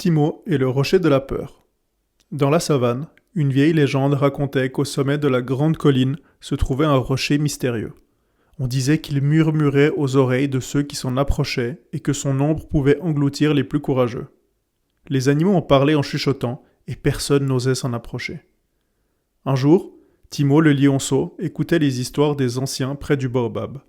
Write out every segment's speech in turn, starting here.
Timo et le rocher de la peur. Dans la savane, une vieille légende racontait qu'au sommet de la grande colline se trouvait un rocher mystérieux. On disait qu'il murmurait aux oreilles de ceux qui s'en approchaient et que son ombre pouvait engloutir les plus courageux. Les animaux en parlaient en chuchotant et personne n'osait s'en approcher. Un jour, Timo le lionceau écoutait les histoires des anciens près du baobab.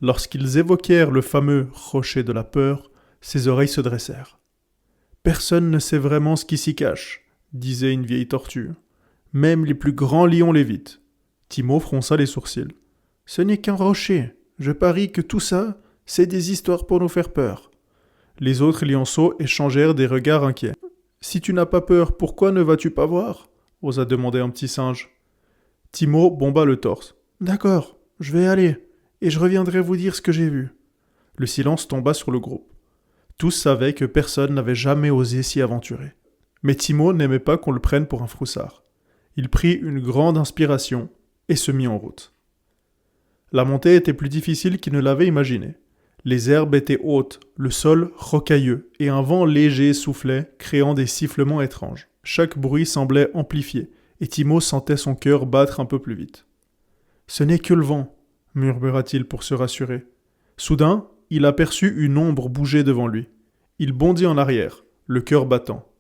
Lorsqu'ils évoquèrent le fameux rocher de la peur, ses oreilles se dressèrent. « Personne ne sait vraiment ce qui s'y cache », disait une vieille tortue. « Même les plus grands lions l'évitent. » Timo fronça les sourcils. « Ce n'est qu'un rocher. Je parie que tout ça, c'est des histoires pour nous faire peur. » Les autres lionceaux échangèrent des regards inquiets. « Si tu n'as pas peur, pourquoi ne vas-tu pas voir ?» osa demander un petit singe. Timo bomba le torse. « D'accord, je vais aller, et je reviendrai vous dire ce que j'ai vu. » Le silence tomba sur le groupe. Tous savaient que personne n'avait jamais osé s'y aventurer. Mais Timo n'aimait pas qu'on le prenne pour un froussard. Il prit une grande inspiration et se mit en route. La montée était plus difficile qu'il ne l'avait imaginé. Les herbes étaient hautes, le sol rocailleux, et un vent léger soufflait, créant des sifflements étranges. Chaque bruit semblait amplifié, et Timo sentait son cœur battre un peu plus vite. « Ce n'est que le vent », murmura-t-il pour se rassurer. Soudain, il aperçut une ombre bouger devant lui. Il bondit en arrière, le cœur battant.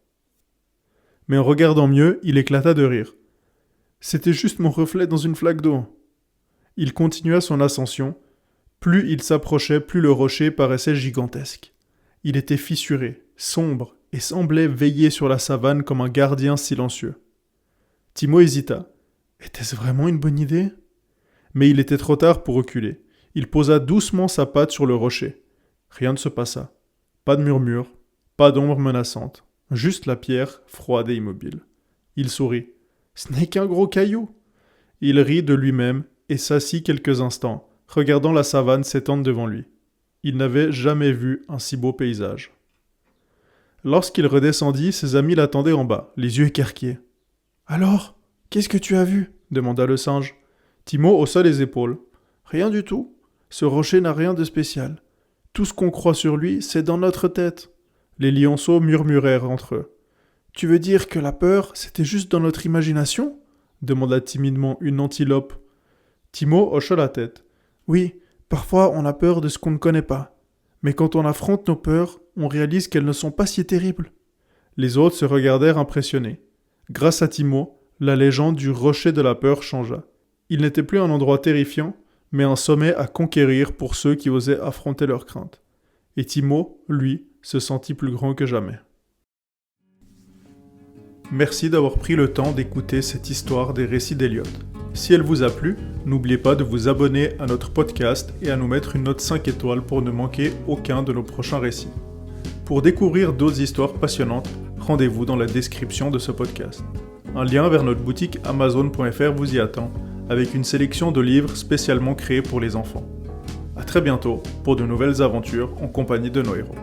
Mais en regardant mieux, il éclata de rire. C'était juste mon reflet dans une flaque d'eau. Il continua son ascension. Plus il s'approchait, plus le rocher paraissait gigantesque. Il était fissuré, sombre, et semblait veiller sur la savane comme un gardien silencieux. Timo hésita. Était-ce vraiment une bonne idée ? Mais il était trop tard pour reculer. Il posa doucement sa patte sur le rocher. Rien ne se passa. Pas de murmure, pas d'ombre menaçante. Juste la pierre, froide et immobile. Il sourit. « Ce n'est qu'un gros caillou !» Il rit de lui-même et s'assit quelques instants, regardant la savane s'étendre devant lui. Il n'avait jamais vu un si beau paysage. Lorsqu'il redescendit, ses amis l'attendaient en bas, les yeux écarquillés. « Alors, qu'est-ce que tu as vu ?» demanda le singe. Timo haussa les épaules. « Rien du tout. Ce rocher n'a rien de spécial. Tout ce qu'on croit sur lui, c'est dans notre tête. » Les lionceaux murmurèrent entre eux. « Tu veux dire que la peur, c'était juste dans notre imagination ?» demanda timidement une antilope. Timo hocha la tête. « Oui, parfois on a peur de ce qu'on ne connaît pas. Mais quand on affronte nos peurs, on réalise qu'elles ne sont pas si terribles. » Les autres se regardèrent impressionnés. Grâce à Timo, la légende du rocher de la peur changea. Il n'était plus un endroit terrifiant, mais un sommet à conquérir pour ceux qui osaient affronter leurs craintes. Et Timo, lui, se sentit plus grand que jamais. Merci d'avoir pris le temps d'écouter cette histoire des récits d'Eliot. Si elle vous a plu, n'oubliez pas de vous abonner à notre podcast et à nous mettre une note 5 étoiles pour ne manquer aucun de nos prochains récits. Pour découvrir d'autres histoires passionnantes, rendez-vous dans la description de ce podcast. Un lien vers notre boutique Amazon.fr vous y attend, avec une sélection de livres spécialement créés pour les enfants. À très bientôt pour de nouvelles aventures en compagnie de nos héros.